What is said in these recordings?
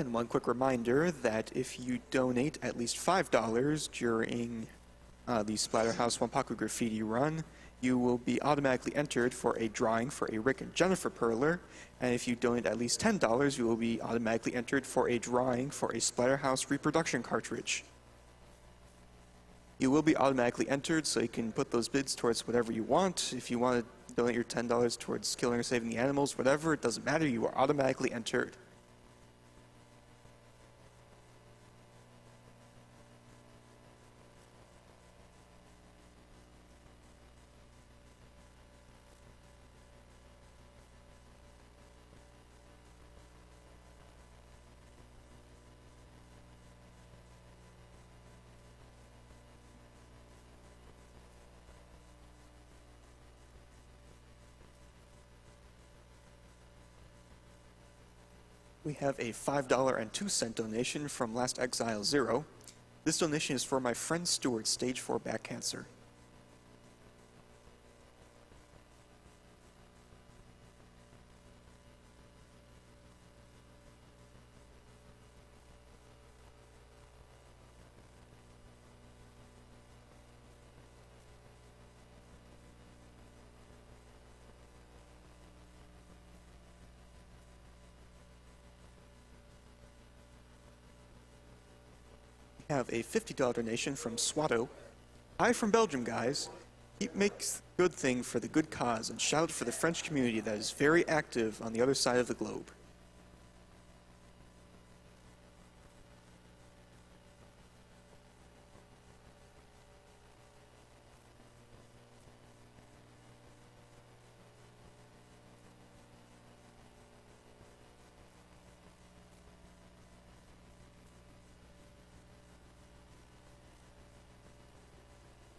And one quick reminder that if you donate at least $5 during the Splatterhouse Wanpaku Graffiti run, you will be automatically entered for a drawing for a Rick and Jennifer Perler, and if you donate at least $10, you will be automatically entered for a drawing for a Splatterhouse reproduction cartridge. You will be automatically entered, so you can put those bids towards whatever you want. If you want to donate your $10 towards killing or saving the animals, whatever, it doesn't matter, you are automatically entered. We have a $5.02 donation from Last Exile 0. This donation is for my friend Stuart's stage 4 back cancer. We have a $50 donation from Swatto. Hi from Belgium, guys. Keep makes good thing for the good cause and shout for the French community that is very active on the other side of the globe.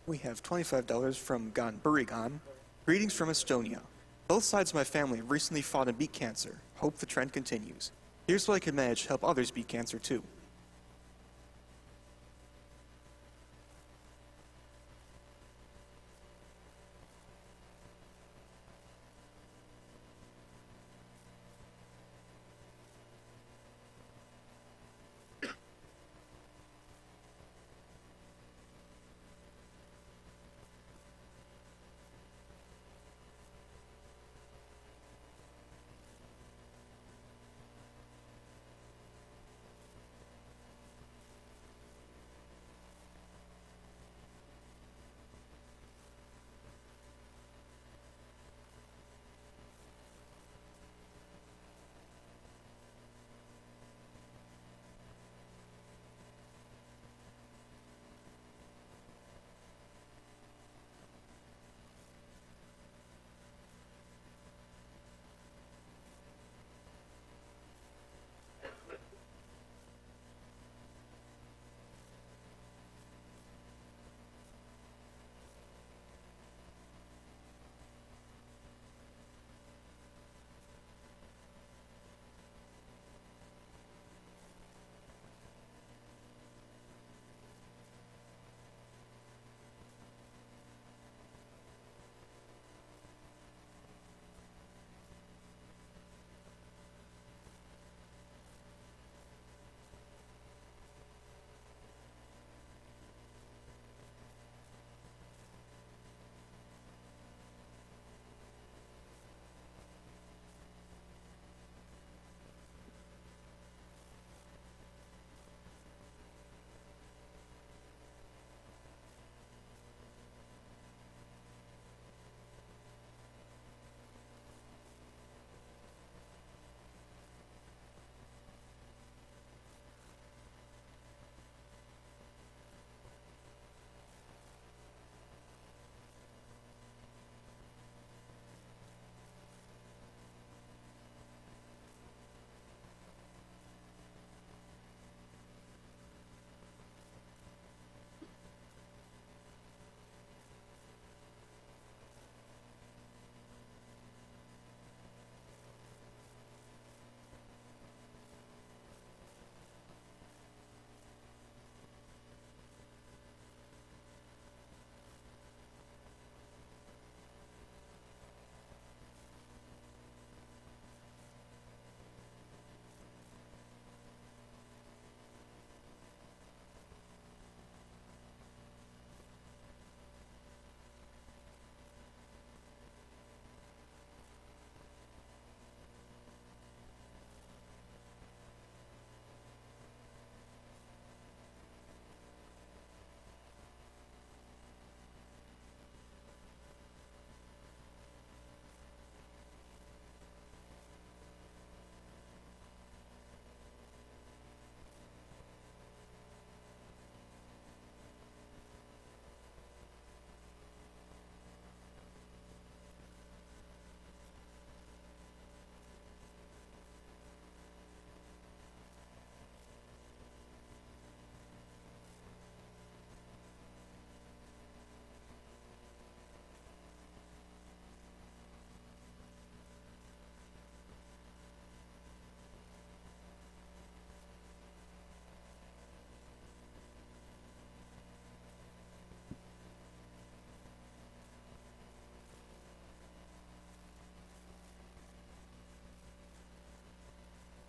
We have $25 from Gon Burigan. Greetings from Estonia. Both sides of my family have recently fought and beat cancer. Hope the trend continues. Here's what I can manage to help others beat cancer too.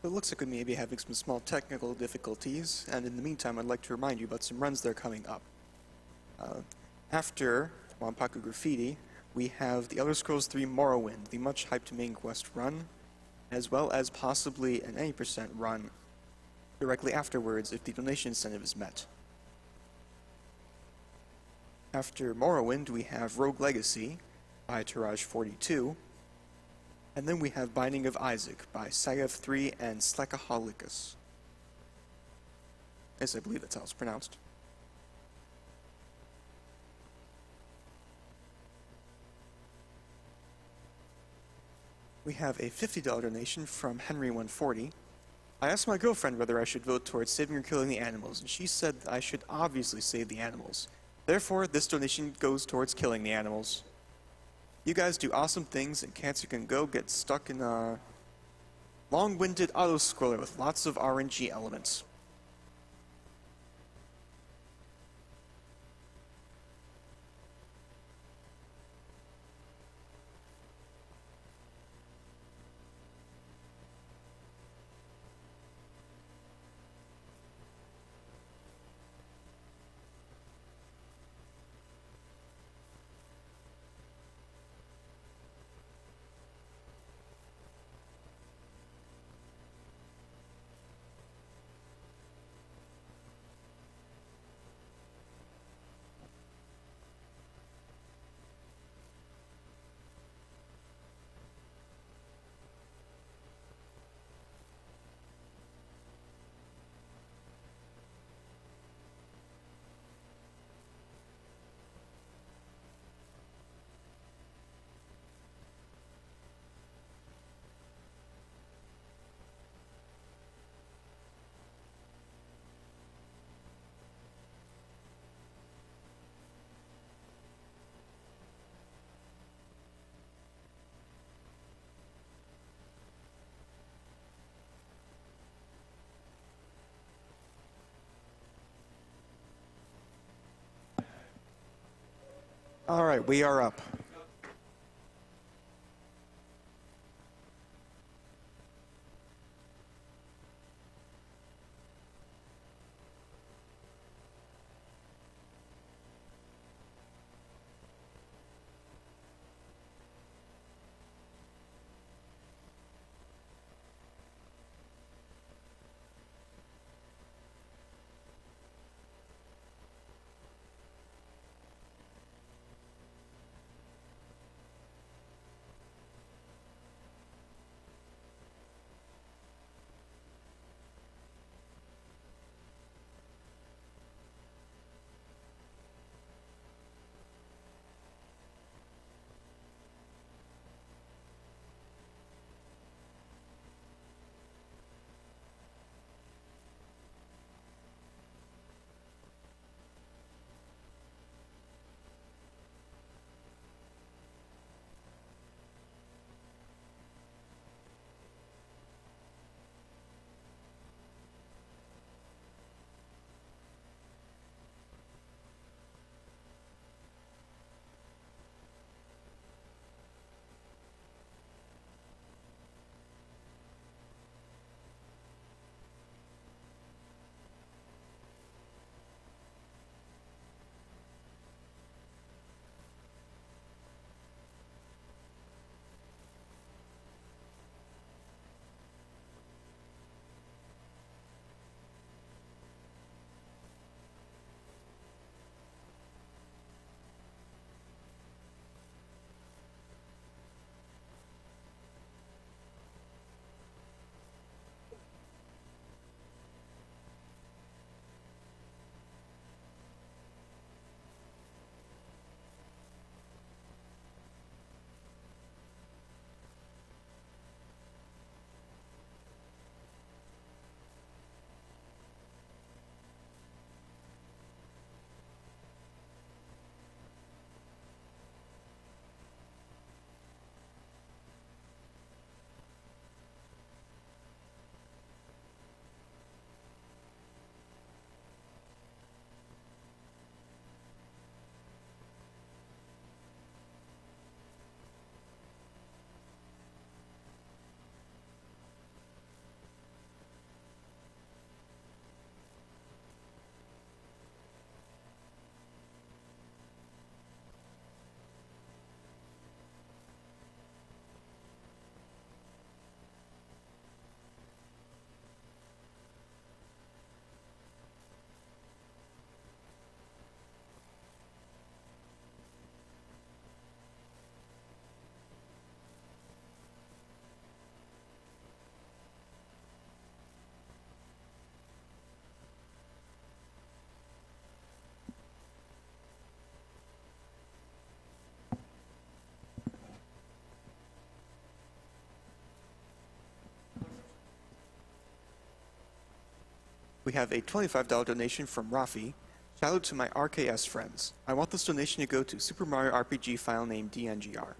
It looks like we may be having some small technical difficulties, and in the meantime, I'd like to remind you about some runs that are coming up. After Wanpaku Graffiti, we have the Elder Scrolls 3 Morrowind, the much hyped main quest run, as well as possibly an 80% run directly afterwards if the donation incentive is met. After Morrowind, we have Rogue Legacy by Tirage42, and then we have Binding of Isaac by Sagav3 and Slekaholicus. Yes, I believe that's how it's pronounced. We have a $50 donation from Henry140. I asked my girlfriend whether I should vote towards saving or killing the animals, and she said that I should obviously save the animals. Therefore, this donation goes towards killing the animals. You guys do awesome things, and Cancer can go get stuck in a long-winded auto-scroller with lots of RNG elements. Alright, we are up. We have a $25 donation from Rafi. Shout out to my RKS friends. I want this donation to go to Super Mario RPG file name DNGR.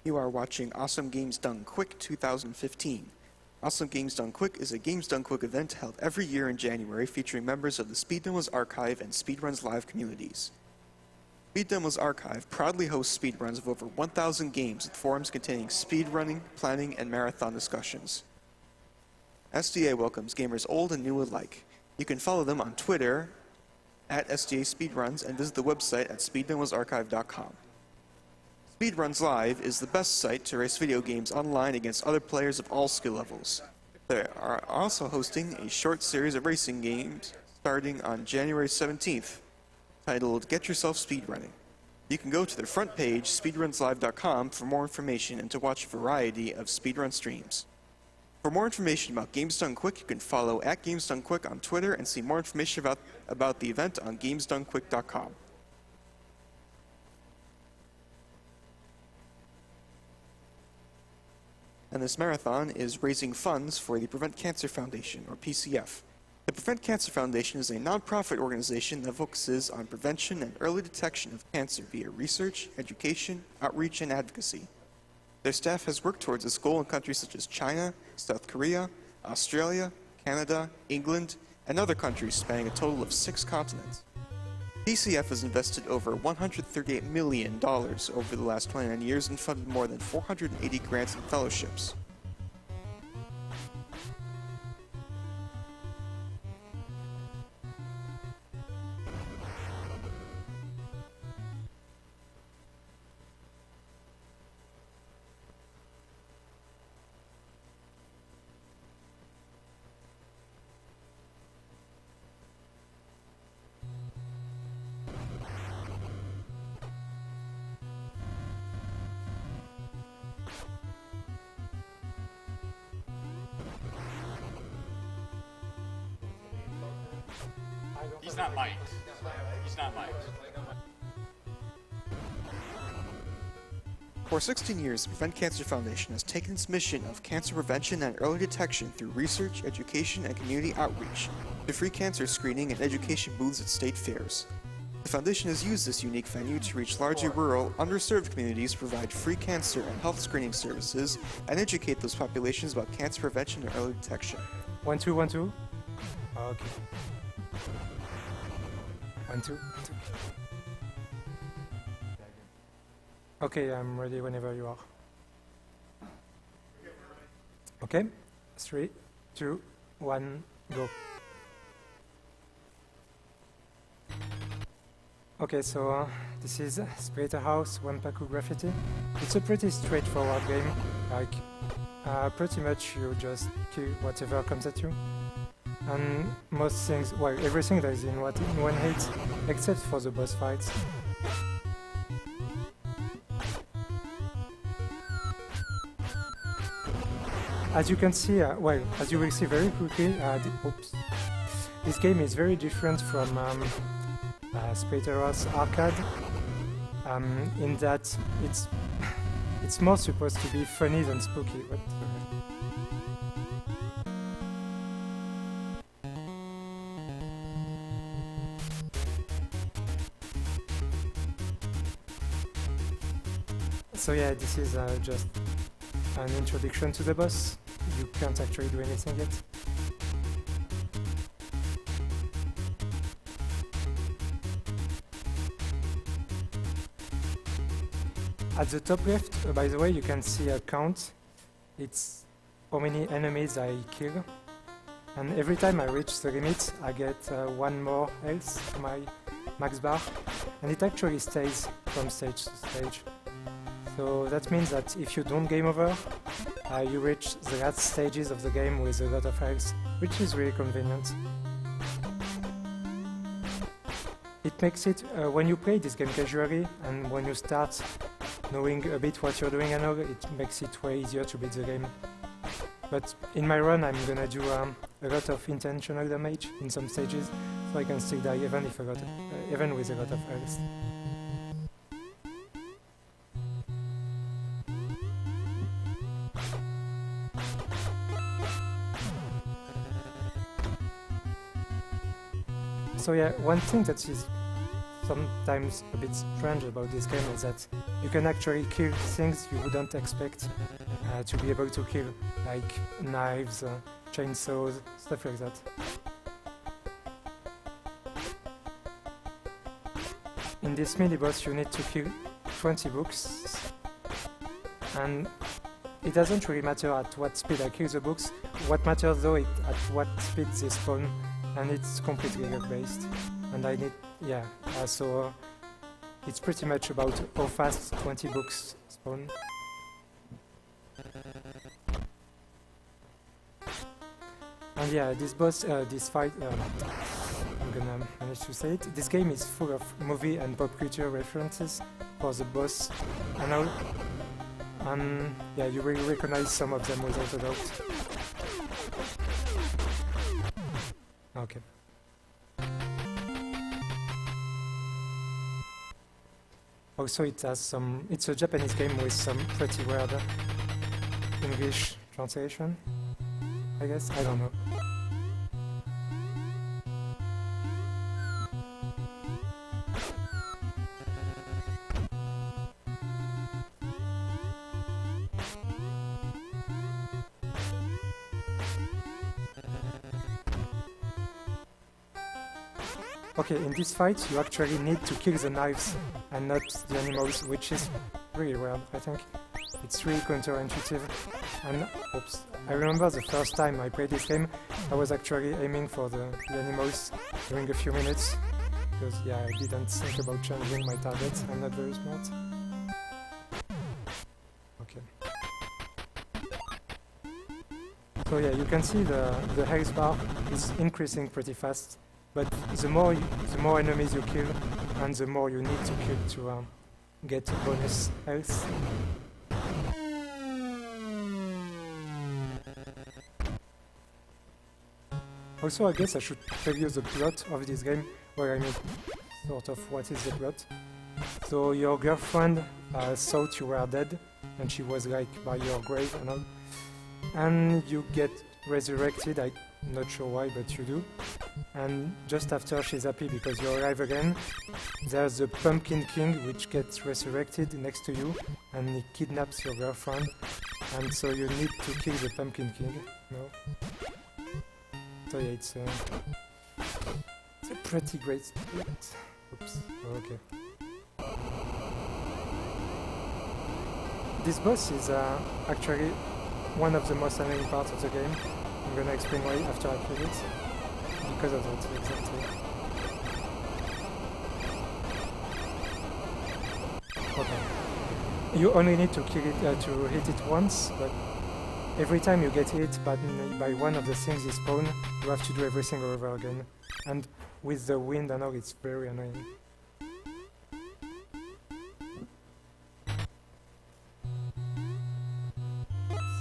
You are watching Awesome Games Done Quick 2015. Awesome Games Done Quick is a Games Done Quick event held every year in January featuring members of the Speed Demos Archive and Speedrun's live communities. Speed Demos Archive proudly hosts speedruns of over 1,000 games with forums containing speedrunning, planning, and marathon discussions. SDA welcomes gamers old and new alike. You can follow them on Twitter at SDA Speedruns and visit the website at speeddemosarchive.com. Speedruns Live is the best site to race video games online against other players of all skill levels. They are also hosting a short series of racing games starting on January 17th, titled Get Yourself Speedrunning. You can go to their front page, speedrunslive.com, for more information and to watch a variety of speedrun streams. For more information about Games Done Quick, you can follow at Games Done Quick on Twitter and see more information about the event on gamesdonequick.com. And this marathon is raising funds for the Prevent Cancer Foundation, or PCF. The Prevent Cancer Foundation is a nonprofit organization that focuses on prevention and early detection of cancer via research, education, outreach, and advocacy. Their staff has worked towards this goal in countries such as China, South Korea, Australia, Canada, England, and other countries spanning a total of 6 continents. PCF has invested over $138 million over the last 29 years and funded more than 480 grants and fellowships. He's not mic'd. He's not mic'd. For 16 years, the Prevent Cancer Foundation has taken its mission of cancer prevention and early detection through research, education, and community outreach to free cancer screening and education booths at state fairs. The foundation has used this unique venue to reach largely rural, underserved communities, provide free cancer and health screening services, and educate those populations about cancer prevention and early detection. 1 2 1 2. Okay. 1 2 1 2. Okay, I'm ready whenever you are. Okay, 3 2 1 go. Okay, so this is Splatterhouse Wanpaku Graffiti. It's a pretty straightforward game. Like, pretty much you just kill whatever comes at you. And most things, well, everything that is in one hit, except for the boss fights. As you can see, as you will see very quickly, this game is very different from Splatterhouse Arcade, in that it's more supposed to be funny than spooky. But, so yeah, this is just an introduction to the boss. You can't actually do anything yet. At the top left, by the way, you can see a count. It's how many enemies I kill. And every time I reach the limit, I get 1 more health to my max bar. And it actually stays from stage to stage. So that means that if you don't game over, you reach the last stages of the game with a lot of health, which is really convenient. It makes it, when you play this game casually, and when you start knowing a bit what you're doing and all, it makes it way easier to beat the game. But in my run, I'm gonna do a lot of intentional damage in some stages, so I can still die even with a lot of health. So yeah, one thing that is sometimes a bit strange about this game is that you can actually kill things you wouldn't expect to be able to kill, like knives, chainsaws, stuff like that. In this mini-boss you need to kill 20 books, and it doesn't really matter at what speed I kill the books. What matters though is at what speed they spawn, and it's completely luck-based. And I need, yeah, so it's pretty much about how fast 20 books spawn. And yeah, this boss, this fight, I'm gonna manage to say it. This game is full of movie and pop culture references for the boss and all. And yeah, you will recognize some of them without a doubt. Okay. Also, it has some. It's a Japanese game with some pretty weird English translation, I guess. I don't know. Okay, in this fight you actually need to kill the knives and not the animals, which is really weird, I think. It's really counterintuitive. And oops, I remember the first time I played this game, I was actually aiming for the animals during a few minutes, because yeah, I didn't think about changing my targets. I'm not very smart. Okay. So yeah, you can see the health bar is increasing pretty fast. But the more enemies you kill, and the more you need to kill to get bonus health. Also, I guess I should tell you the plot of this game, where I mean, sort of what is the plot. So your girlfriend thought you were dead, and she was like by your grave and all. And you get resurrected, I'm not sure why, but you do. And just after she's happy because you're alive again, there's the Pumpkin King which gets resurrected next to you, and he kidnaps your girlfriend, and so you need to kill the Pumpkin King. No? So yeah, it's a pretty great split. Oops, okay. This boss is actually one of the most annoying parts of the game. I'm gonna explain why after I kill it. Because of that, exactly. Okay. You only need to kill it, to hit it once, but every time you get hit by one of the things you spawn, you have to do everything over again. And with the wind and all, it's very annoying.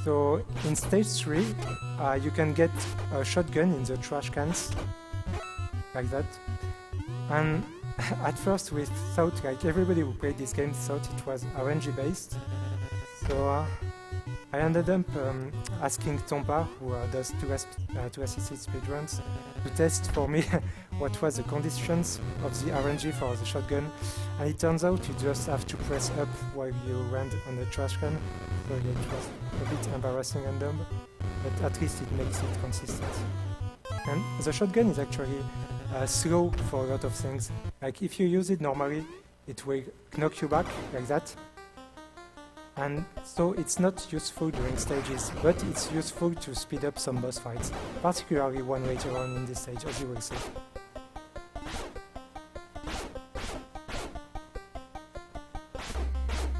So in stage 3, you can get a shotgun in the trash cans, like that. And at first we thought, like everybody who played this game thought it was RNG based. So I ended up asking Tompa, who does two assisted speedruns, to test for me what was the conditions of the RNG for the shotgun. And it turns out you just have to press up while you land on the trash can. So yeah, it was a bit embarrassing and dumb, but at least it makes it consistent. And the shotgun is actually slow for a lot of things. Like if you use it normally, it will knock you back like that. And so it's not useful during stages, but it's useful to speed up some boss fights, particularly one later on in this stage, as you will see.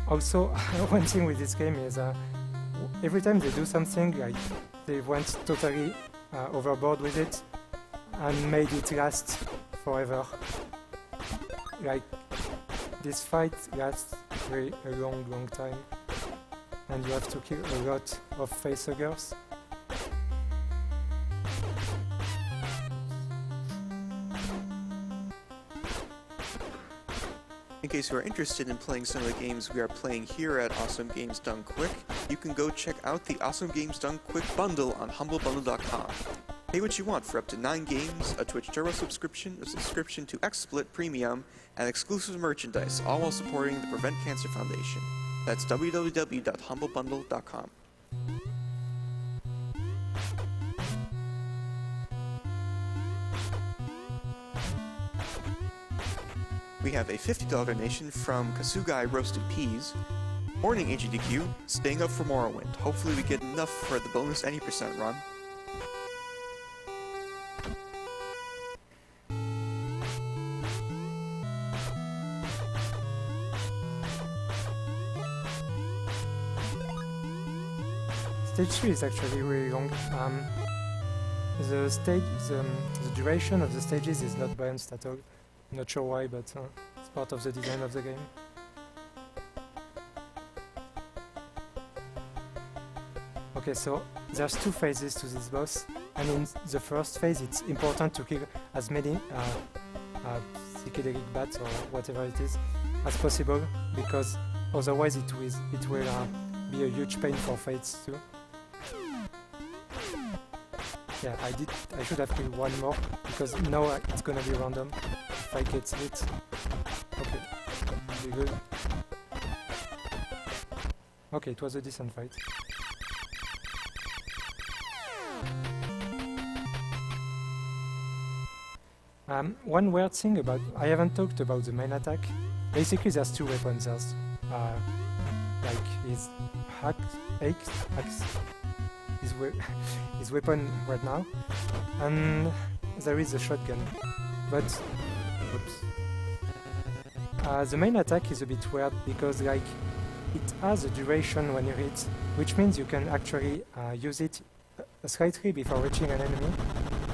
Also, one thing with this game is every time they do something, like they went totally overboard with it and made it last forever. Like this fight lasts really a long time, and you have to kill a lot of facehuggers. In case you are interested in playing some of the games we are playing here at Awesome Games Done Quick, you can go check out the Awesome Games Done Quick bundle on humblebundle.com. Pay what you want for up to 9 games, a Twitch Turbo subscription, a subscription to XSplit Premium, and exclusive merchandise, all while supporting the Prevent Cancer Foundation. That's www.humblebundle.com. We have a $50 donation from Kasugai Roasted Peas. Morning AGDQ, staying up for Morrowind. Hopefully we get enough for the bonus any percent run. Stage 3 is actually really long. The duration of the stages is not balanced at all. Not sure why, but it's part of the design of the game. Okay, so there's 2 phases to this boss, and in the first phase it's important to kill as many psychedelic bats or whatever it is as possible, because otherwise it will be a huge pain for Fates too. Yeah, I should have killed 1 more, because now it's gonna be random if I get hit. Okay, be good. Okay, it was a decent fight. One weird thing about... I haven't talked about the main attack. Basically there's 2 weapons. There's like his axe, his weapon right now, and there is a shotgun. But oops. The main attack is a bit weird because like it has a duration when you hit, which means you can actually use it slightly before reaching an enemy,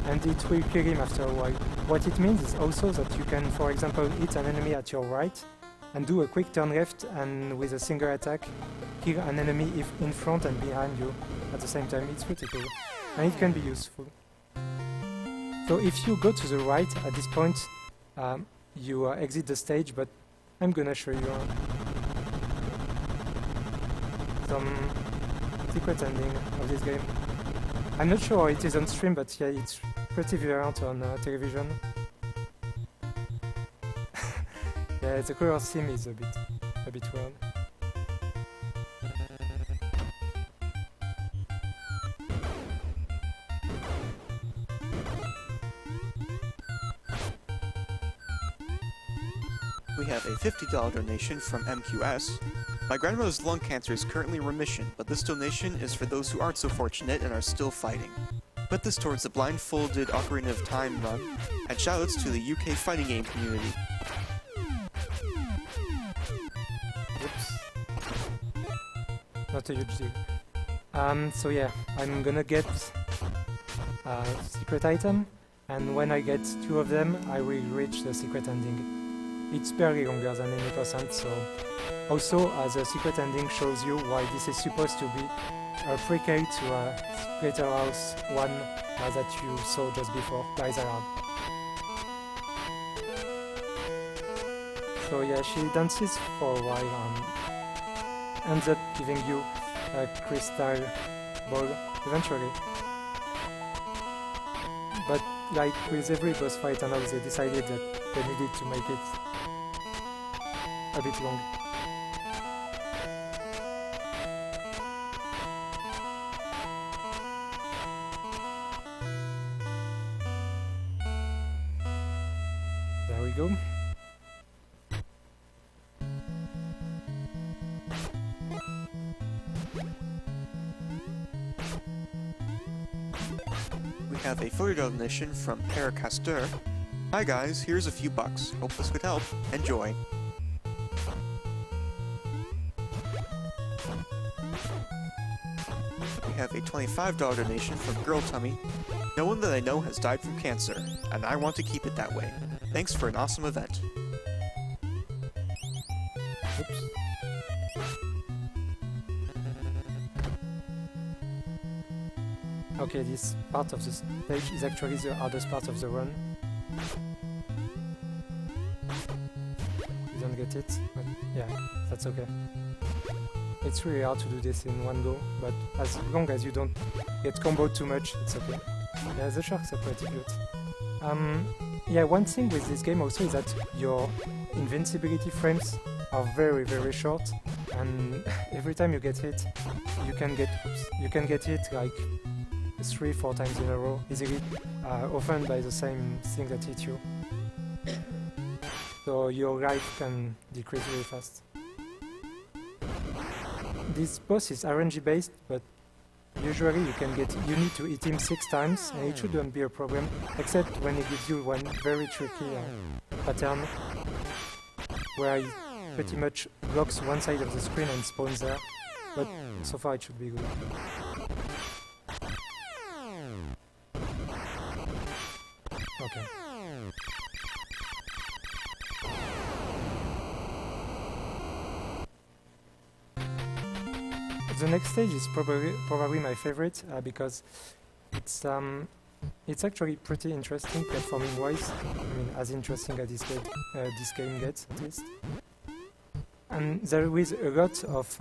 and it will kill him after a while. What it means is also that you can, for example, hit an enemy at your right and do a quick turn left, and with a single attack kill an enemy in front and behind you at the same time. It's pretty cool, and it can be useful. So if you go to the right at this point, you exit the stage, but I'm gonna show you some secret ending of this game. I'm not sure how it is on stream, but yeah, it's pretty violent on television. Yeah, the color scheme is a bit weird. We have a $50 donation from MQS. My grandmother's lung cancer is currently in remission, but this donation is for those who aren't so fortunate and are still fighting. Put this towards the blindfolded Ocarina of Time run, and shoutouts to the UK fighting game community. Oops. Not a huge deal. So yeah, I'm gonna get a secret item, and when I get 2 of them, I will reach the secret ending. It's barely longer than 80%, so... Also, the secret ending shows you why this is supposed to be a prequel to Splatterhouse 1 that you saw just before, by Zara. So yeah, she dances for a while, ends up giving you a crystal ball eventually. But like with every boss fight and all, they decided that they needed to make it a bit long. There we go. We have a $40 donation from Per Castor. Hi guys, here's a few bucks. Hope this could help. Enjoy. We have a $25 donation from Girl Tummy. No one that I know has died from cancer, and I want to keep it that way. Thanks for an awesome event. Oops. Okay, this part of the stage is actually the hardest part of the run. You don't get it, but yeah, that's okay. It's really hard to do this in one go, but as long as you don't get comboed too much, it's okay. Yeah, the sharks are pretty good. Yeah, one thing with this game also is that your invincibility frames are very, very short, and every time you get hit, you can get hit like 3-4 times in a row easily, often by the same thing that hit you. So your life can decrease really fast. This boss is RNG based, but usually you need to hit him 6 times, and it shouldn't be a problem, except when he gives you one very tricky pattern, where he pretty much blocks one side of the screen and spawns there, but so far it should be good. Okay. The next stage is probably my favorite because it's actually pretty interesting platforming wise. I mean, as interesting as this game gets, at least. And there is a lot of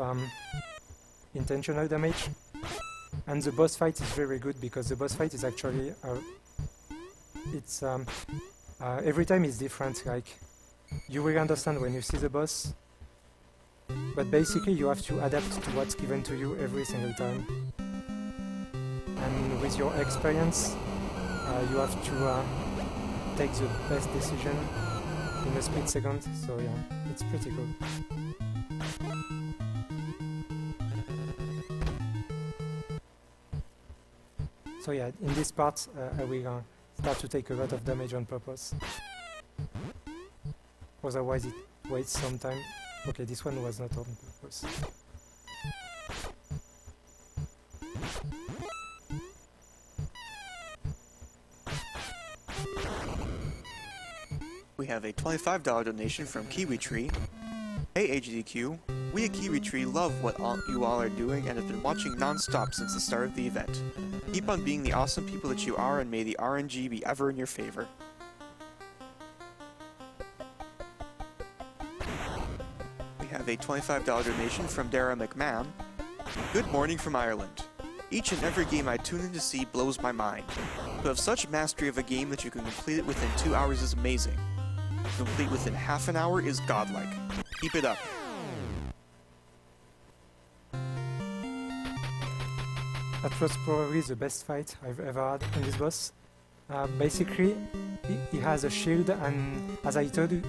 intentional damage, and the boss fight is very good because the boss fight is actually every time is different. Like, you will understand when you see the boss, but basically you have to adapt to what's given to you every single time. And with your experience, you have to take the best decision in a split second. So yeah, it's pretty cool. So yeah, in this part I will start to take a lot of damage on purpose. Otherwise it waits some time. Okay, this one was not on purpose. We have a $25 donation from Kiwi Tree. Hey HDQ, we at Kiwi Tree love what you all are doing and have been watching non-stop since the start of the event. Keep on being the awesome people that you are, and may the RNG be ever in your favor. We have a $25 donation from Dara McMahon. Good morning from Ireland. Each and every game I tune in to see blows my mind. To have such mastery of a game that you can complete it within 2 hours is amazing. To complete within half an hour is godlike. Keep it up. That was probably the best fight I've ever had in this boss. Basically, he has a shield, and as I told you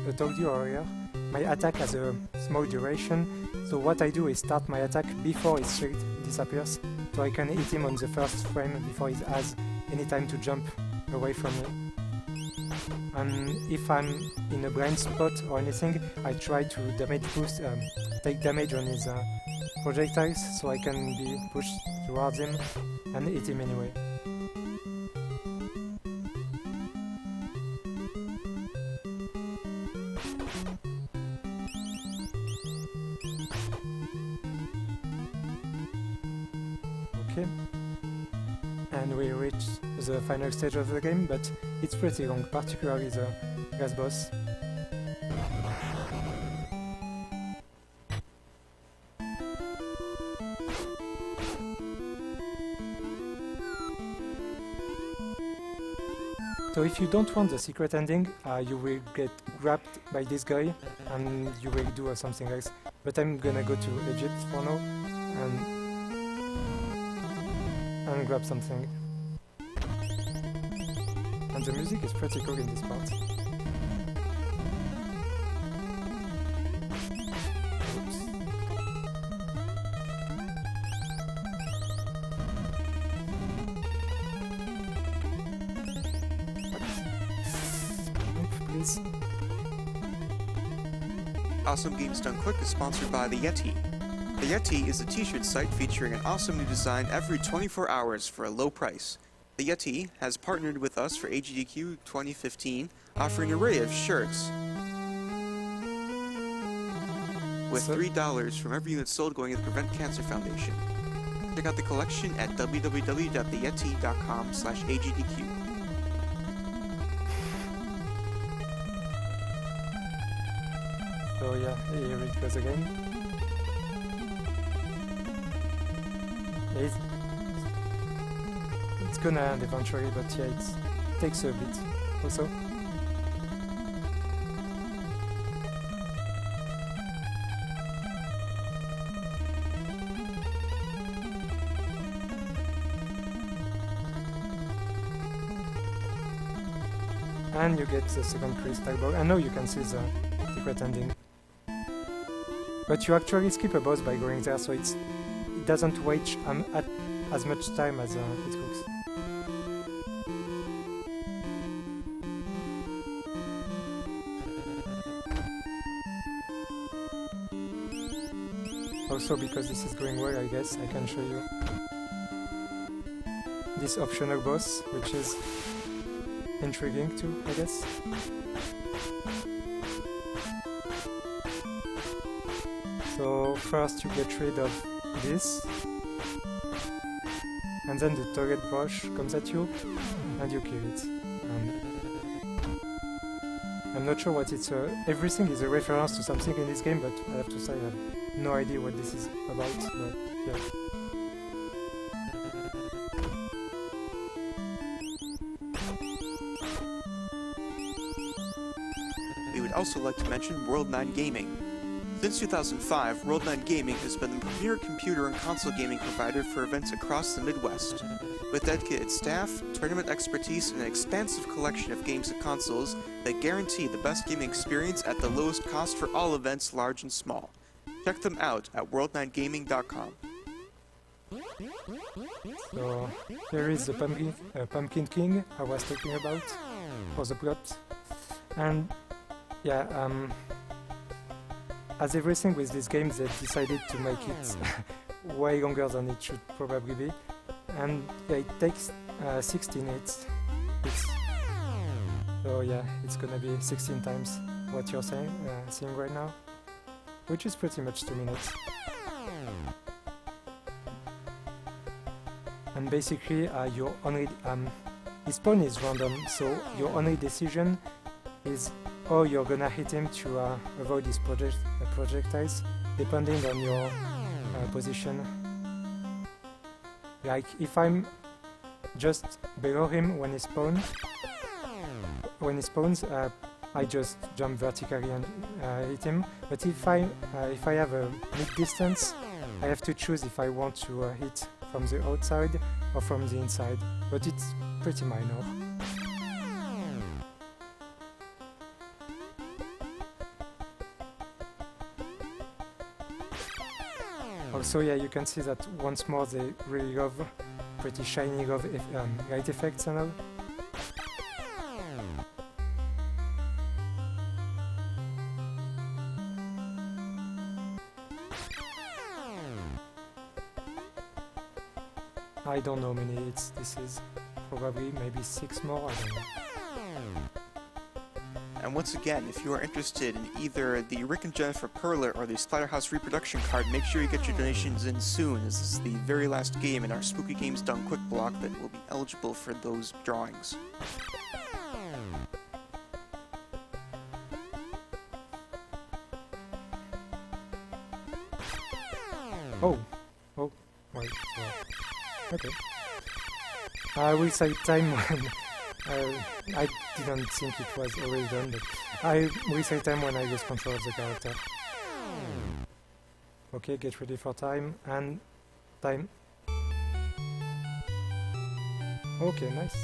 earlier, my attack has a small duration, so what I do is start my attack before his shield disappears, so I can hit him on the first frame before he has any time to jump away from me. And if I'm in a blind spot or anything, I try to damage boost, take damage on his projectiles, so I can be pushed towards him and hit him anyway. Okay, and we reached the final stage of the game, but it's pretty long, particularly the last boss. So if you don't want the secret ending, you will get grabbed by this guy and you will do something else. But I'm gonna go to Egypt for now and grab something. And the music is pretty cool in this part. Oops. Please. Awesome Games Done Quick is sponsored by The Yeti. The Yeti is a t-shirt site featuring an awesome new design every 24 hours for a low price. The Yeti has partnered with us for AGDQ 2015, offering an array of shirts with $3 from every unit sold going to the Prevent Cancer Foundation. Check out the collection at www.theyeti.com/AGDQ. So yeah, here it goes again. it's gonna end eventually, but yeah, it takes a bit also. And you get the second crystal ball, and now you can see the secret ending. But you actually skip a boss by going there, so it doesn't wait at as much time as it looks. Also, because this is going well, I guess I can show you this optional boss, which is intriguing too, I guess. So first you get rid of this, and then the turret brush comes at you, and you kill it. I'm not sure what it's. Everything is a reference to something in this game, but I have to say I have no idea what this is about. But yeah. We would also like to mention World 9 Gaming. Since 2005, World 9 Gaming has been the premier computer and console gaming provider for events across the Midwest. With dedicated staff, tournament expertise, and an expansive collection of games and consoles that guarantee the best gaming experience at the lowest cost for all events, large and small. Check them out at world9gaming.com. So here is the Pumpkin King I was talking about for the plot, and yeah, as everything with this game, they decided to make it way longer than it should probably be, and yeah, it takes 16 hits. So yeah, it's gonna be 16 times what you're seeing right now, which is pretty much 2 minutes. And basically, your only his spawn is random, so your only decision is how you're gonna hit him to avoid his projectiles, depending on your position. Like if I'm just below him when he spawns, I just jump vertically and hit him. But if I have a mid distance, I have to choose if I want to hit from the outside or from the inside. But it's pretty minor. Also, yeah, you can see that once more they really love pretty shiny light effects and all. I don't know how many hits this is. Probably maybe 6 more, I don't know. And once again, if you are interested in either the Rick and Jennifer Perler or the Splatterhouse reproduction card, make sure you get your donations in soon, as this is the very last game in our Spooky Games Done Quick block that will be eligible for those drawings. Oh, wait, okay. I will say time when I didn't think it was already done, but I will say time when I lose control of the character. Okay, get ready for time, and time. Okay, nice.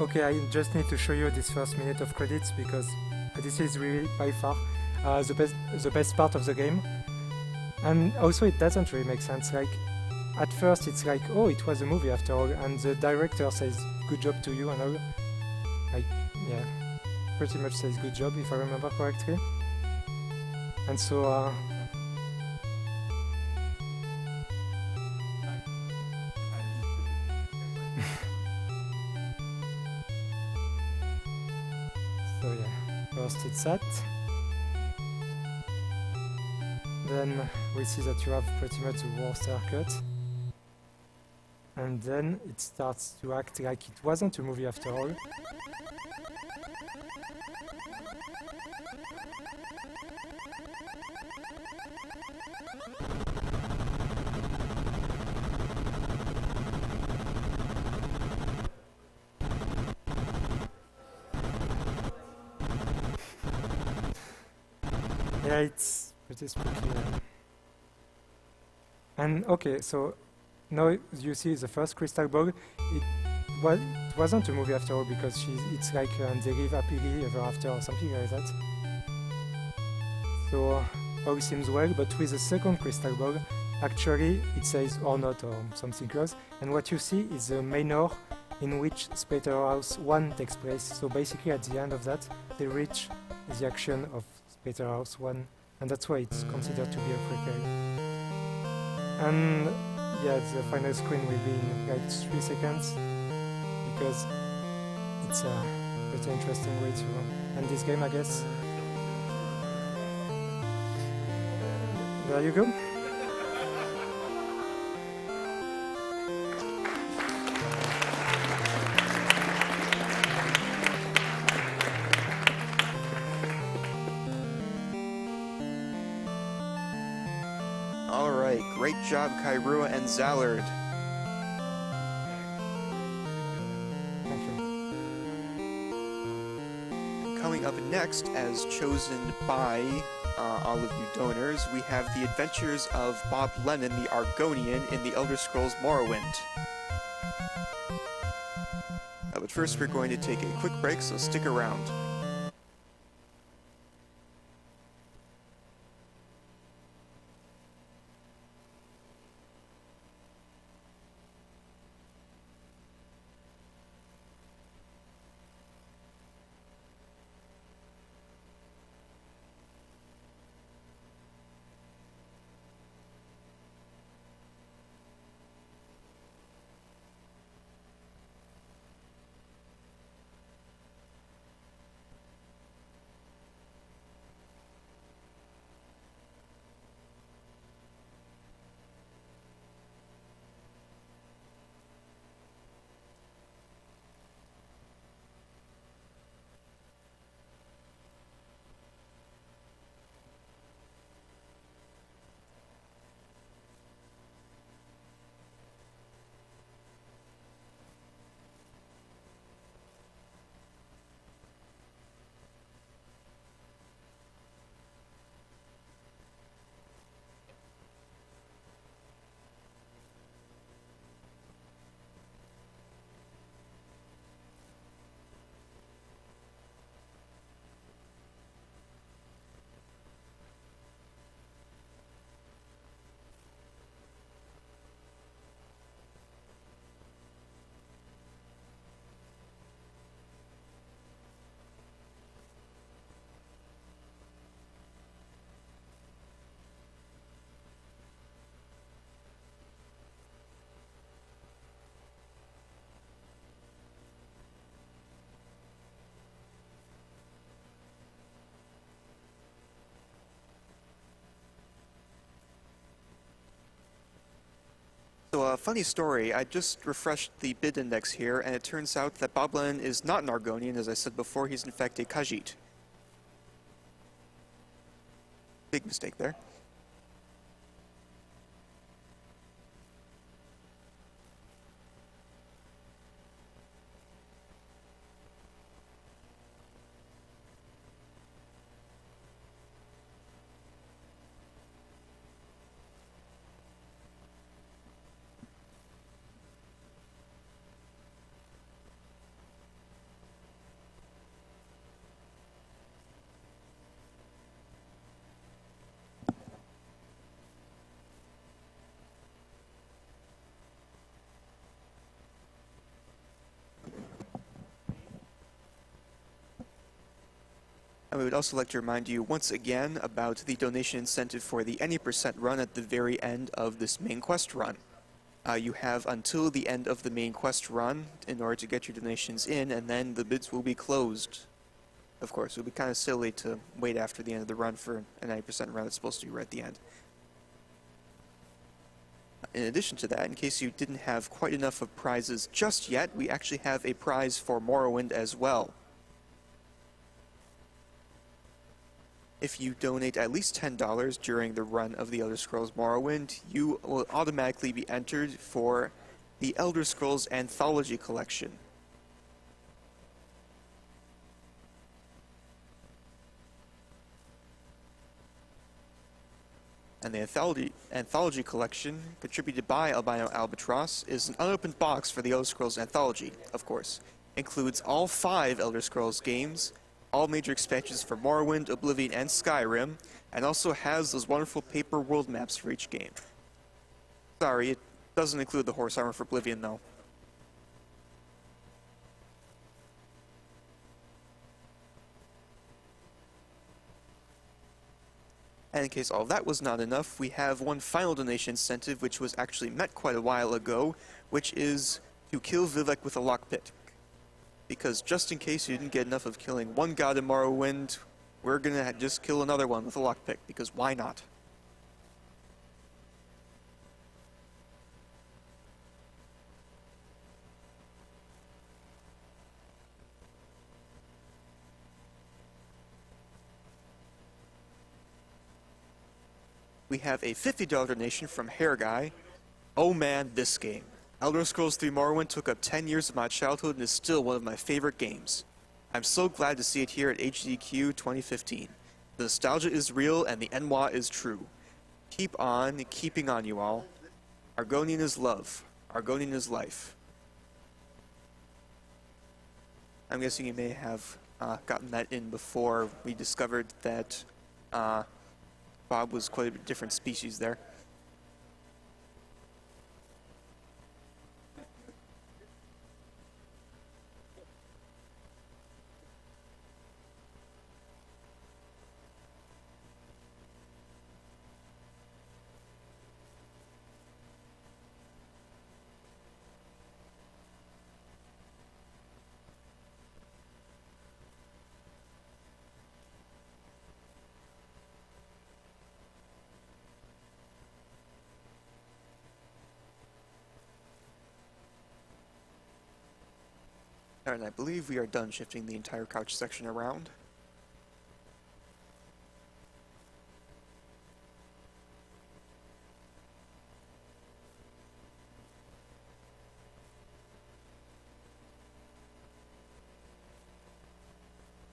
Okay, I just need to show you this first minute of credits because this is really by far the best part of the game, and also it doesn't really make sense. Like at first it's like, oh, it was a movie after all, and the director says good job to you and all. Like, yeah, pretty much says good job if I remember correctly. And so so yeah, first it's that. Then we see that you have pretty much the worst haircut. And then it starts to act like it wasn't a movie after all. Yeah, it's pretty spooky. And okay, so now you see the first crystal ball. It wasn't a movie after all because it's like they live happily ever after or something like that. So all seems well, but with the second crystal ball, actually it says or not or something close. And what you see is the manor in which Splatterhouse 1 takes place. So basically at the end of that, they reach the action of Splatterhouse 1, and that's why it's considered to be a prequel. And yeah, the final screen will be in like 3 seconds, because it's a pretty interesting way to end this game, I guess. There you go. Alright, great job, Kirua and Zallard. Thank you. Coming up next, as chosen by all of you donors, we have the adventures of Bob Lennon, the Argonian, in the Elder Scrolls Morrowind. But first we're going to take a quick break, so stick around. So a funny story, I just refreshed the bid index here, and it turns out that Bob Lennon is not an Argonian. As I said before, he's in fact a Khajiit. Big mistake there. And we would also like to remind you once again about the donation incentive for the any % run at the very end of this main quest run. You have until the end of the main quest run in order to get your donations in, and then the bids will be closed. Of course, it would be kind of silly to wait after the end of the run for an 90% run that's supposed to be right at the end. In addition to that, in case you didn't have quite enough of prizes just yet, we actually have a prize for Morrowind as well. If you donate at least $10 during the run of the Elder Scrolls Morrowind, you will automatically be entered for the Elder Scrolls Anthology Collection. And the anthology collection, contributed by Albino Albatross, is an unopened box for the Elder Scrolls Anthology, of course. Includes all 5 Elder Scrolls games, all major expansions for Morrowind, Oblivion, and Skyrim, and also has those wonderful paper world maps for each game. Sorry, it doesn't include the horse armor for Oblivion, though. And in case all that was not enough, we have one final donation incentive which was actually met quite a while ago, which is to kill Vivek with a lockpick. Because just in case you didn't get enough of killing one god in Morrowind, we're gonna just kill another one with a lockpick, because why not? We have a $50 donation from Hair Guy. Oh man, this game. Elder Scrolls 3 Morrowind took up 10 years of my childhood and is still one of my favorite games. I'm so glad to see it here at HDQ 2015. The nostalgia is real and the enwa is true. Keep on keeping on, you all. Argonian is love. Argonian is life. I'm guessing you may have gotten that in before we discovered that Bob was quite a different species there. And I believe we are done shifting the entire couch section around.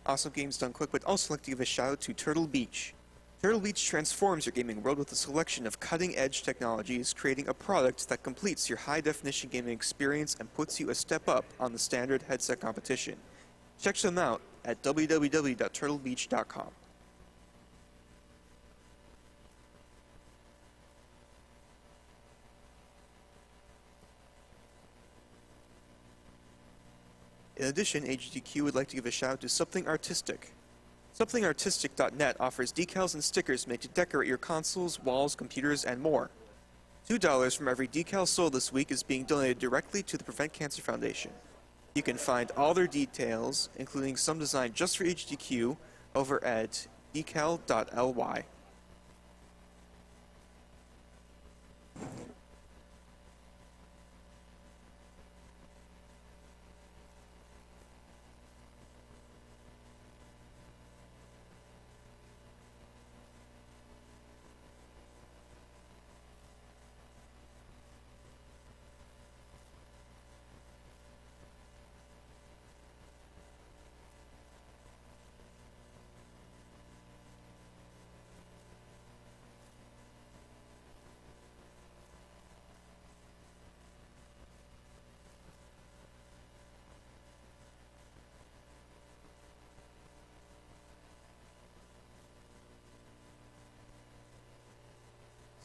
Awesome games done quick, but also like to give a shout out to Turtle Beach. Turtle Beach transforms your gaming world with a selection of cutting-edge technologies, creating a product that completes your high-definition gaming experience and puts you a step up on the standard headset competition. Check them out at www.turtlebeach.com. In addition, HDQ would like to give a shout out to Something Artistic. SomethingArtistic.net offers decals and stickers made to decorate your consoles, walls, computers, and more. $2 from every decal sold this week is being donated directly to the Prevent Cancer Foundation. You can find all their details, including some designed just for HDQ, over at decal.ly.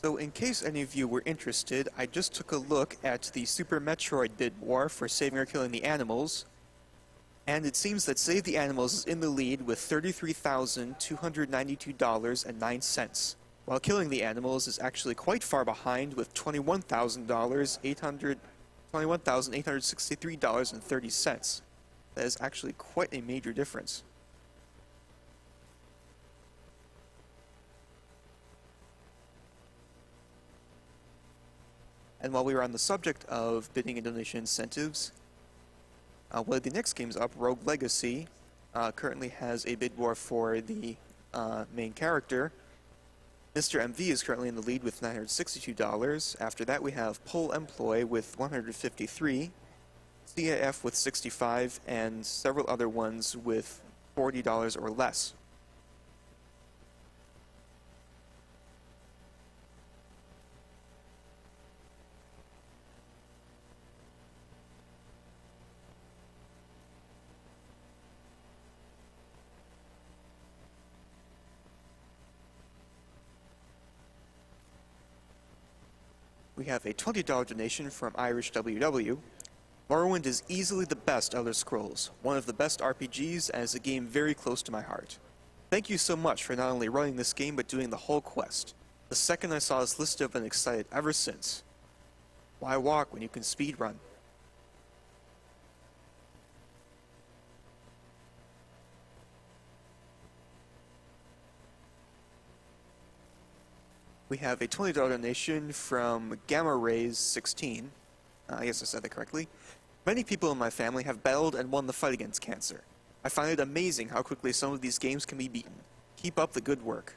So in case any of you were interested, I just took a look at the Super Metroid bid war for Saving or Killing the Animals, and it seems that Save the Animals is in the lead with $33,292.09, while Killing the Animals is actually quite far behind with $21,863.30. That is actually quite a major difference. And while we were on the subject of bidding and donation incentives, one of the next games up, Rogue Legacy, currently has a bid war for the main character. Mr. MV is currently in the lead with $962. After that we have Pole Employ with $153, CAF with $65, and several other ones with $40 or less. We have a $20 donation from Irish WW. Morrowind is easily the best Elder Scrolls, one of the best RPGs, and is a game very close to my heart. Thank you so much for not only running this game, but doing the whole quest. The second I saw this listed, I've been excited ever since. Why walk when you can speedrun? We have a $20 donation from Gamma Rays 16. I guess I said that correctly. Many people in my family have battled and won the fight against cancer. I find it amazing how quickly some of these games can be beaten. Keep up the good work.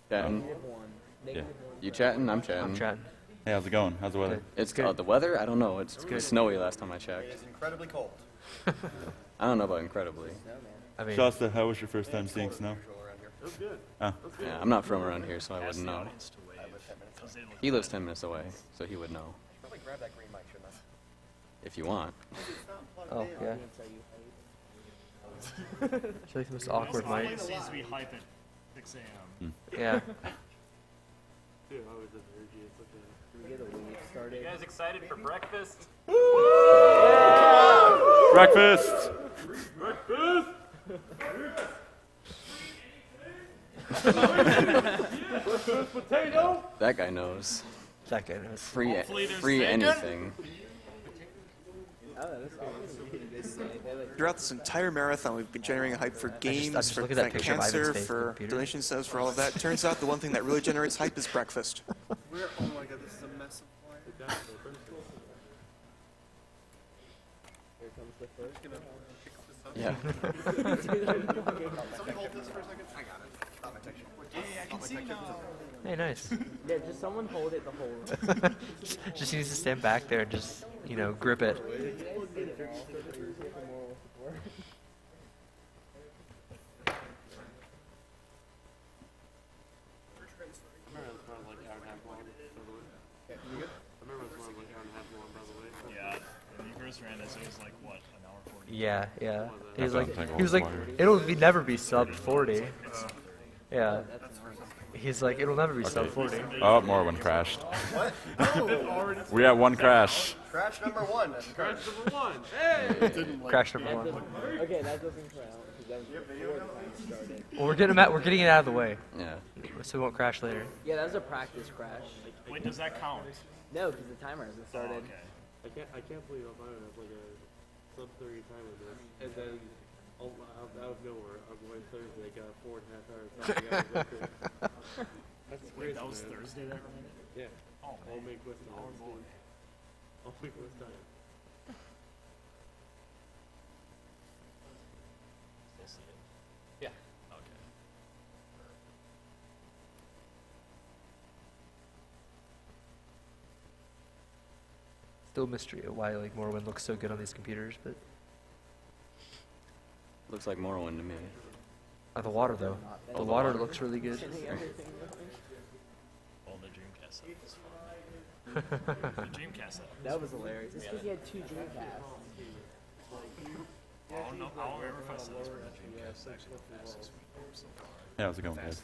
Chatting. Yeah. You chatting? I'm chatting. I'm chatting. Hey, how's it going? How's the weather? It's good. The weather? I don't know. It's snowy last time I checked. It's incredibly cold. I don't know about incredibly. I mean, Shasta, how was your first time seeing snow? It was good. Oh. Yeah, I'm not from around here, so I wouldn't know. He lives 10 minutes away, so he would know. Probably grab that green mic, shouldn't I? If you want. oh yeah. I feel like the most awkward mic. It seems to be hype at 6 a.m. Yeah. You guys excited for breakfast? Breakfast! That guy knows. That guy knows. Free Hopefully there's free bacon. anything. Throughout this entire marathon, we've been generating hype for games, just for look at that picture of cancer, Ivan's face for on the computer. donation subs, for all of that. Turns out the one thing that really generates hype is breakfast. Oh my god, this is a mess of fire. Yeah. Somebody hold this for a second. I got it. Got my texture. Yeah, I can see now. Hey, nice. Yeah, just someone hold it the whole Just needs to stand back there and just, you know, grip it. Yeah. When you first ran this, it was like, what, an hour 40? Yeah, yeah. He was That like, doesn't take a he was whole like, while. it'll be never be sub 40. Yeah. He's like, it'll never be sub 40. Oh, Morrowind crashed. We had one crash. Crash number one. Crash number one. Crash number one. Okay, that doesn't count. 'Cause that was before the time started. Well, we're getting it out of the way, Yeah. so we won't crash later. Yeah, that was a practice crash. Wait, does that count? No, because the timer hasn't Oh, started. okay. I can't believe I'm finding like a sub 30 time with this, and then out of nowhere, I'm going Thursday, got 4.5 hours. Something I was up to. That's Wait, crazy, that was man. Thursday that ran? Yeah. Oh, I'll man. make West time. Our boy. I'll make West time. Still see it? Yeah. Okay. Still a mystery of why like Morrowind looks so good on these computers, but Looks like Morrowind to me. the water though, the water looks really good. Well, the Dreamcast setup was fun. The Dreamcast setup. That was hilarious. It's because you had two Dreamcasts. Oh no, I'll remember if I said this when the Dreamcast actually passed 6 week so far. How's it going, guys?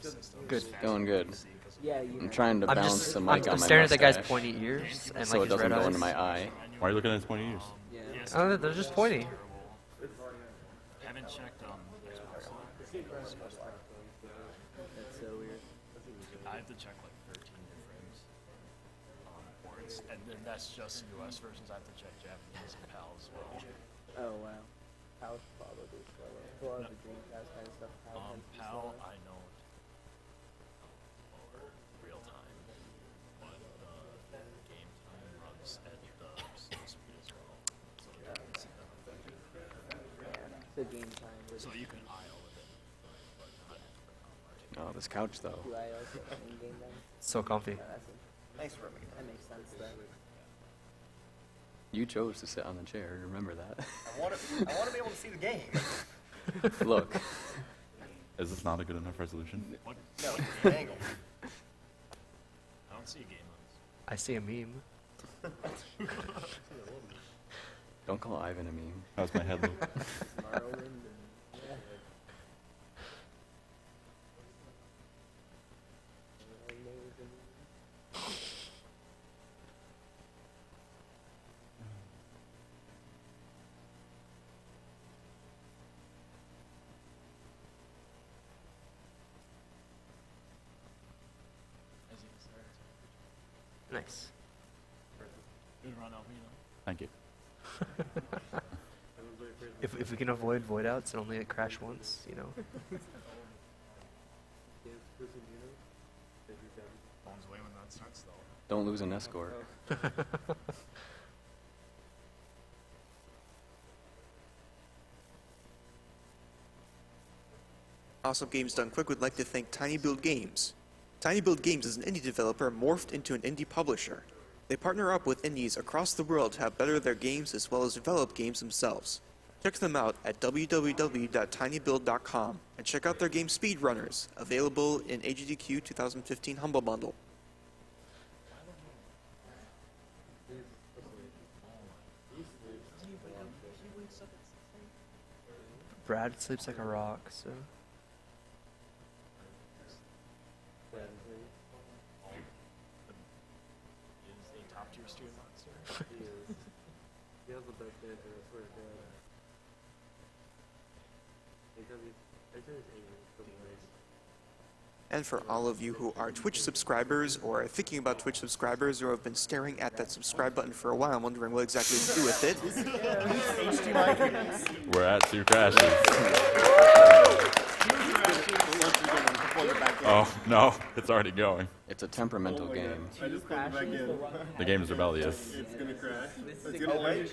Good. Going good. Yeah, you I'm trying to I'm balance just the mic I'm on my staring at that guy's mustache pointy ears and so like it his doesn't red go eyes. into my eye. Why are you looking at his pointy ears? Yeah. Yes, Oh, they're just pointy. haven't checked Xbox Live. That's so weird. I have to check like 13 frames. Ports, and then that's just US versions. I have to check Japanese and PAL as well. Oh wow. How's probably slower. A lot of the Dreamcast kind of stuff. PAL, I know or real time, but game time runs at the speed as well. So it's So game time. so you can IO with it, but not Oh, this couch though. Do I also in game then? So comfy. Thanks for making that. Makes sense then. You chose to sit on the chair. Remember that. I want to be able to see the game. Look. Is this not a good enough resolution? what? No, it's the angle. I don't see a game on this. I see a meme. Don't call Ivan a meme. How's my head look? Morrowind. Yeah. As you start. Nice. Good run, Alvino. Thank you. If we can avoid void outs and only like crash once, you know. Phone's away when that starts though. Don't lose an escort. Awesome Games Done Quick would like to thank Tiny Build Games. Tiny Build Games is an indie developer morphed into an indie publisher. They partner up with indies across the world to have better their games as well as develop games themselves. Check them out at www.tinybuild.com and check out their game Speedrunners, available in AGDQ 2015 Humble Bundle. Brad sleeps like a rock, so. Is a top tier student monster. He is. He has the best answer, I swear to God. Anytime he's angry, it's so nice. And for all of you who are Twitch subscribers or are thinking about Twitch subscribers or have been staring at that subscribe button for a while and wondering what exactly to do with it, HDMI treatments. We're at 2 crashes. Oh, no. It's already going. It's a temperamental game. I just put it back in. The game is rebellious. It's gonna crash. It's gonna wait.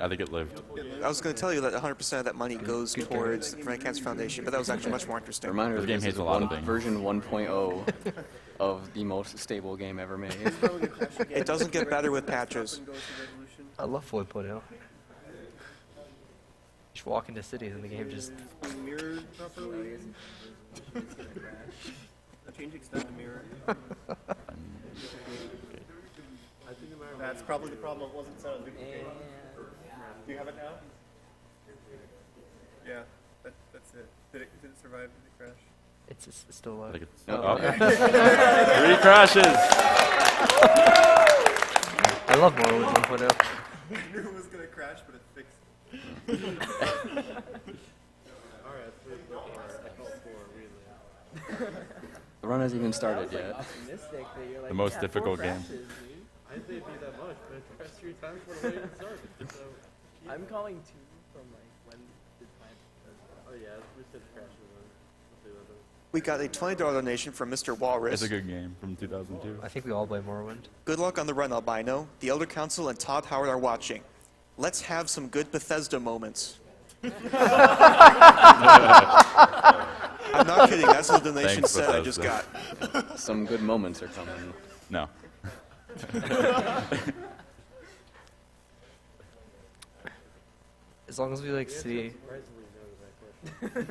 I think it lived. I was going to tell you that 100% of that money goes towards the Prevent Cancer Foundation, but that was actually much more interesting. Reminder, The game this hates is a lot of things. version 1.0 of the most stable game ever made. It doesn't get better with patches. I love 4.0. Just walk into cities and the game just. Mirrored properly. Change extent to mirror. That's probably the problem. It wasn't set on duplicate. Do you have it now? Yeah, that's it. Did it survive? Did it crash? It's still alive. I think it's. Oh, Oh. okay. 3 crashes! I love Morrowind 1.0. I knew it was gonna crash, but it fixed it. Alright, 3, 4, really. The run hasn't even started yet. Optimistic that you're like, The most yeah, difficult 4 game. crashes, dude. I didn't think it'd be that much, but it crashed 3 times before the even started. So, I'm calling 2 from like when did time. oh yeah, we said crashes then. Let's see what happens. We got a $20 donation from Mr. Walrus. It's a good game from 2002. I think we all play Morrowind. Good luck on the run, Albino. The Elder Council and Todd Howard are watching. Let's have some good Bethesda moments. I'm not kidding. That's what the donation Thanks, said I just Bethesda. got. Some good moments are coming. No. As long as we like see. Surprisingly, no, that quick.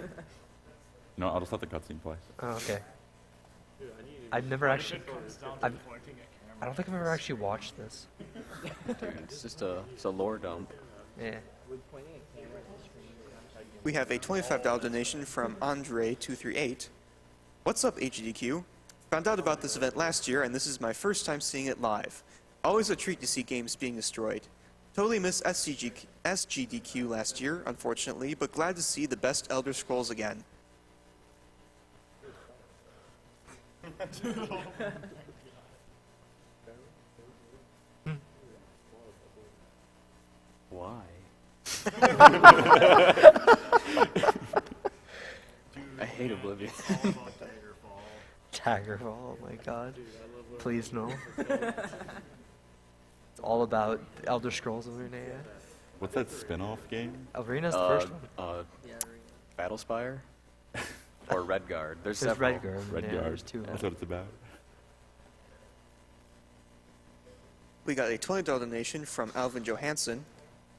No, I'll just let the cutscene play. Oh, okay. Dude, I need I've never actually. Comes down to I've, pointing at camera. I don't think I've ever actually watched this. Dude, it's just a lore dump. Yeah. with pointing a camera at the screen. We have a $25 donation from Andre238. What's up, HDQ? Found out about this event last year, and this is my first time seeing it live. Always a treat to see games being destroyed. Totally missed SGDQ last year, unfortunately, but glad to see the best Elder Scrolls again. Why? I hate Oblivion. Daggerfall, oh my god. Please no. It's all about Elder Scrolls Arena. What's that spin-off game? Arena's the first one. Battlespire? Or Redguard. There's There's several. Redguard. Red yeah, Guard. there's two. That's what it's about. We got a $20 donation from Alvin Johansson.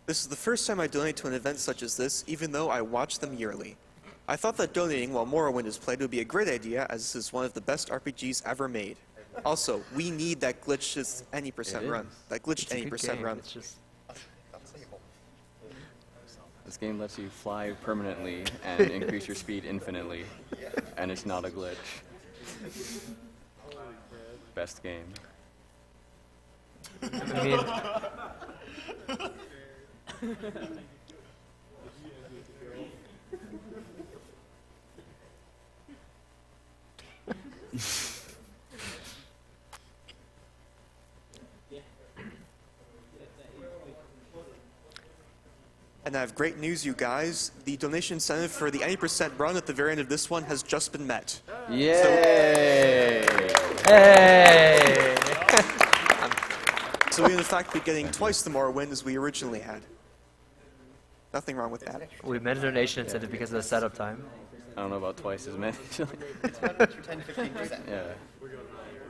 This is the first time I donate to an event such as this, even though I watch them yearly. I thought that donating while Morrowind is played would be a great idea, as this is one of the best RPGs ever made. Also, we need that glitchless any percent run. That glitched It's a any good percent game. run. It's just This game lets you fly permanently and increase your speed infinitely. And it's not a glitch. Best game. I mean, And I have great news, you guys. The donation incentive for the any percent run at the very end of this one has just been met. Yay! hey! So we in fact be getting twice the Morrowind as we originally had. Nothing wrong with that. We made a donation incentive because of the setup time. I don't know about twice as many. It's about 10-15%. Yeah.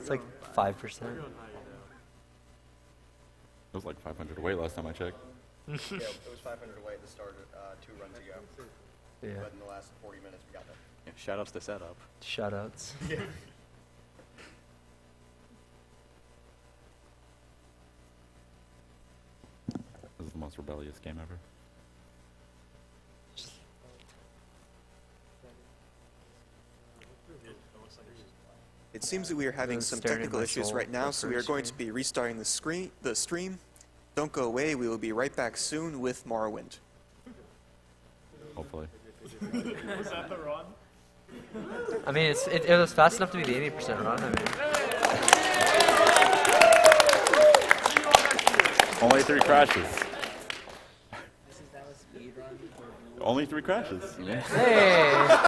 It's like 5%. It was like 500 away last time I checked. Yeah, it was 500 away at the start 2 runs ago. Yeah. But in the last 40 minutes, we got there. Yeah, shout outs to setup. Shoutouts. This is the most rebellious game ever. It seems that we are having Those some staring at technical my issues soul, right now, the so we are first going to screen. be restarting the stream. Don't go away, we will be right back soon with Morrowind. Hopefully. Was that the run? I mean, it was fast enough to be the 80% run. I mean, Only 3 crashes. That was speedrun. Only 3 crashes. Yeah. hey!